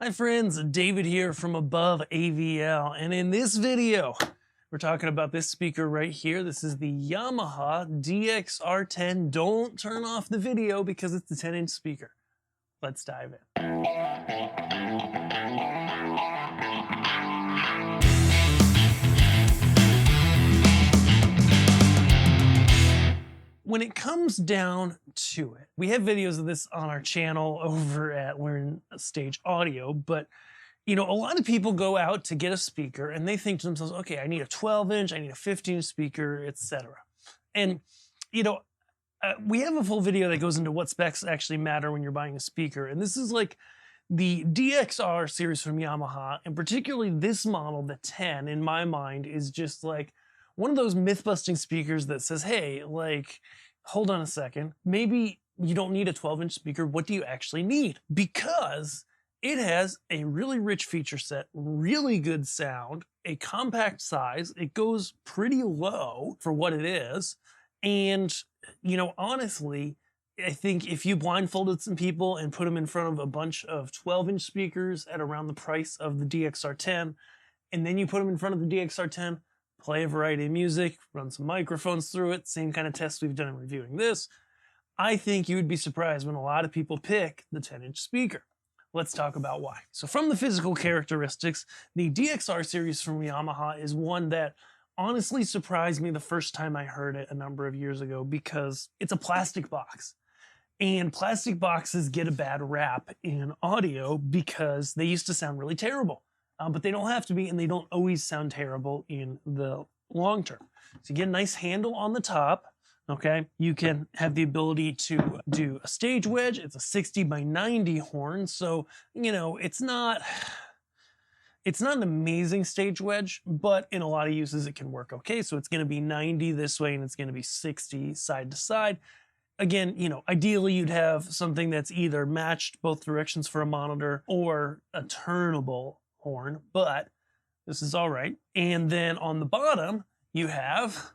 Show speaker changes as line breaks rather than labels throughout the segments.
Hi friends, David here from Above AVL, and in this video, we're talking about this speaker right here. This is the Yamaha DXR10. Don't turn off the video because it's a 10-inch speaker. Let's dive in. When it comes down to it, we have videos of this on our channel over at Learn Stage Audio, but you know, a lot of people go out to get a speaker and they think to themselves, okay, I need a 12-inch, I need a 15-inch speaker, etc. And, you know, we have a full video that goes into what specs actually matter when you're buying a speaker. And this is like the DXR series from Yamaha, and particularly this model, the 10, in my mind, is just like one of those myth-busting speakers that says, hey, like, hold on a second, maybe you don't need a 12-inch speaker. What do you actually need? Because it has a really rich feature set, really good sound, a compact size. It goes pretty low for what it is. And, you know, honestly, I think if you blindfolded some people and put them in front of a bunch of 12-inch speakers at around the price of the DXR10, and then you put them in front of the DXR10, play a variety of music, run some microphones through it, same kind of test we've done in reviewing this, I think you would be surprised when a lot of people pick the 10-inch speaker. Let's talk about why. So from the physical characteristics, the DXR series from Yamaha is one that honestly surprised me the first time I heard it a number of years ago, because it's a plastic box. And plastic boxes get a bad rap in audio because they used to sound really terrible. But they don't have to be, and they don't always sound terrible in the long term. So you get a nice handle on the top. Okay, you can have the ability to do a stage wedge. It's a 60x90 horn, so you know it's not an amazing stage wedge, but in a lot of uses it can work okay. So it's going to be 90 this way, and it's going to be 60 side to side. Again, you know, ideally you'd have something that's either matched both directions for a monitor or a turnable horn, but this is all right. And then on the bottom, you have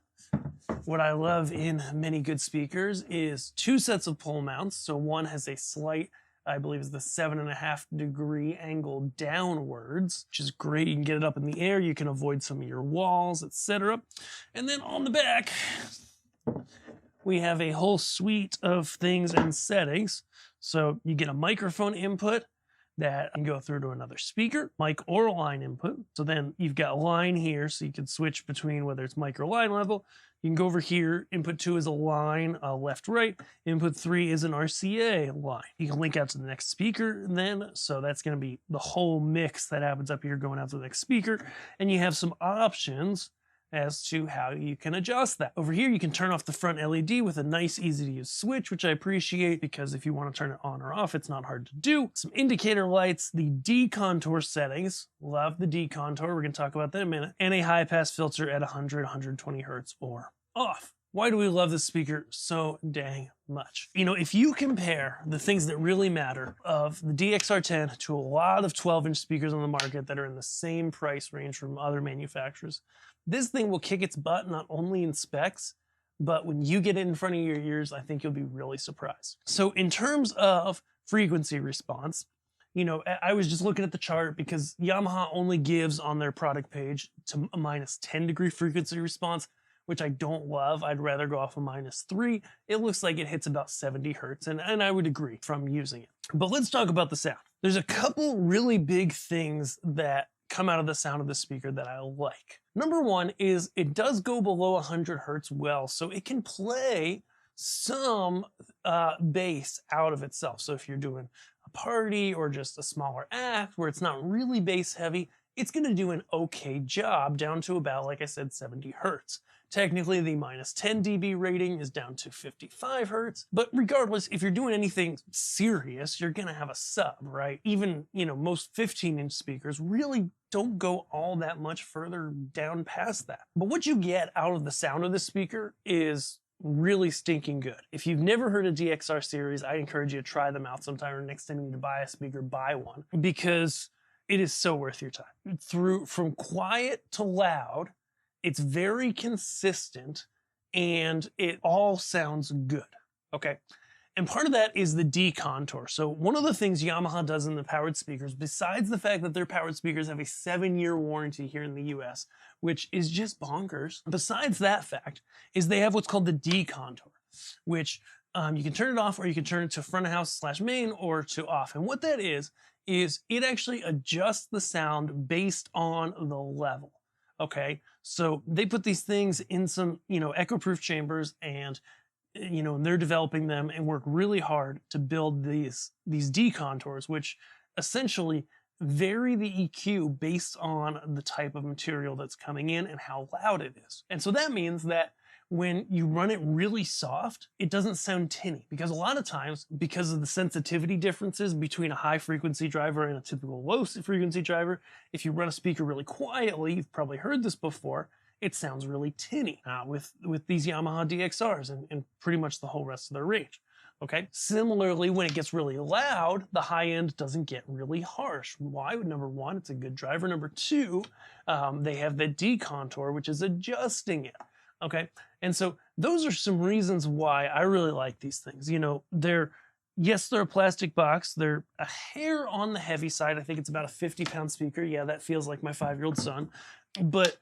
what I love in many good speakers is two sets of pole mounts. So one has a slight, I believe is the 7.5-degree angle downwards, which is great. You can get it up in the air. You can avoid some of your walls, etc. And then on the back, we have a whole suite of things and settings. So you get a microphone input that can go through to another speaker, mic or line input. So then you've got line here, so you can switch between whether it's mic or line level. You can go over here, input 2 is a line, left, right. Input 3 is an RCA line. You can link out to the next speaker then, so that's gonna be the whole mix that happens up here going out to the next speaker. And you have some options as to how you can adjust that. Over here, you can turn off the front LED with a nice, easy to use switch, which I appreciate because if you want to turn it on or off, it's not hard to do. Some indicator lights, the Decontour settings, love the Decontour, we're gonna talk about that in a minute, and a high pass filter at 100, 120 hertz or off. Why do we love this speaker so dang much? You know, if you compare the things that really matter of the DXR10 to a lot of 12-inch speakers on the market that are in the same price range from other manufacturers, this thing will kick its butt not only in specs, but when you get it in front of your ears, I think you'll be really surprised. So in terms of frequency response, you know, I was just looking at the chart because Yamaha only gives on their product page to a -10-degree frequency response, which I don't love. I'd rather go off a -3. It looks like it hits about 70 hertz, and I would agree from using it. But let's talk about the sound. There's a couple really big things that come out of the sound of the speaker that I like. Number one is it does go below 100 hertz well, so it can play some bass out of itself. So if you're doing a party or just a smaller act where it's not really bass heavy, it's gonna do an okay job down to about, like I said, 70 hertz. Technically, the -10 dB rating is down to 55 hertz, but regardless, if you're doing anything serious, you're gonna have a sub, right? Even, you know, most 15-inch speakers really don't go all that much further down past that. But what you get out of the sound of the speaker is really stinking good. If you've never heard a DXR series, I encourage you to try them out sometime, or next time you need to buy a speaker, buy one, because it is so worth your time. From quiet to loud, it's very consistent and it all sounds good, okay? And part of that is the Decontour. So one of the things Yamaha does in the powered speakers, besides the fact that their powered speakers have a 7-year warranty here in the US, which is just bonkers, besides that fact, is they have what's called the Decontour, which you can turn it off or you can turn it to front of house / main or to off. And what that is it actually adjusts the sound based on the level. Okay, so they put these things in some, echo-proof chambers, and they're developing them and work really hard to build these Decontours, which essentially vary the EQ based on the type of material that's coming in and how loud it is. And so that means that when you run it really soft, it doesn't sound tinny, because a lot of times, because of the sensitivity differences between a high frequency driver and a typical low frequency driver, if you run a speaker really quietly, you've probably heard this before, it sounds really tinny with these Yamaha DXRs and pretty much the whole rest of their range. Okay. Similarly, when it gets really loud, the high end doesn't get really harsh. Why? Number one, it's a good driver. Number two, they have the Decontour, which is adjusting it. Okay. And so those are some reasons why I really like these things. They're a plastic box. They're a hair on the heavy side. I think it's about a 50-pound speaker. Yeah, that feels like my 5-year-old son. But,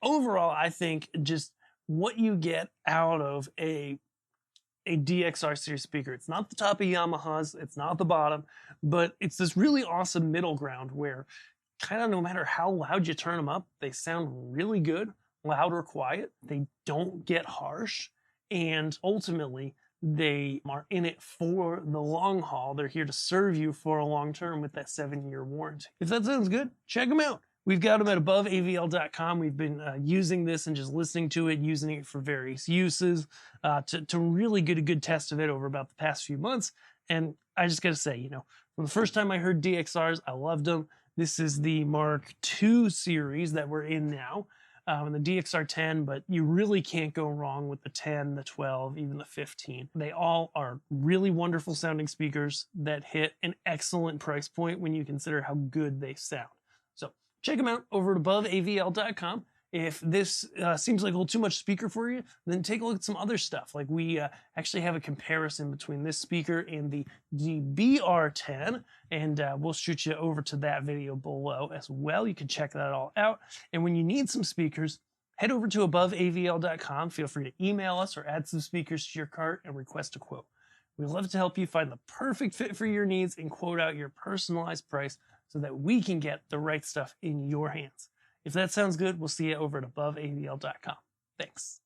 overall, I think just what you get out of a DXR series speaker, it's not the top of Yamaha's, it's not the bottom, but it's this really awesome middle ground where kind of no matter how loud you turn them up, they sound really good, loud or quiet. They don't get harsh, and ultimately they are in it for the long haul. They're here to serve you for a long term with that 7-year warranty. If that sounds good, check them out. We've got them at ABOVEAVL.com. We've been using this and just listening to it, using it for various uses to really get a good test of it over about the past few months. And I just got to say, from the first time I heard DXRs, I loved them. This is the Mark II series that we're in now, and the DXR10, but you really can't go wrong with the 10, the 12, even the 15. They all are really wonderful sounding speakers that hit an excellent price point when you consider how good they sound. So check them out over at ABOVEAVL.com. If this seems like a little too much speaker for you, then take a look at some other stuff. Like we actually have a comparison between this speaker and the DBR10, and we'll shoot you over to that video below as well. You can check that all out. And when you need some speakers, head over to ABOVEAVL.com. Feel free to email us or add some speakers to your cart and request a quote. We'd love to help you find the perfect fit for your needs and quote out your personalized price so that we can get the right stuff in your hands. If that sounds good, we'll see you over at ABOVEAVL.com. Thanks.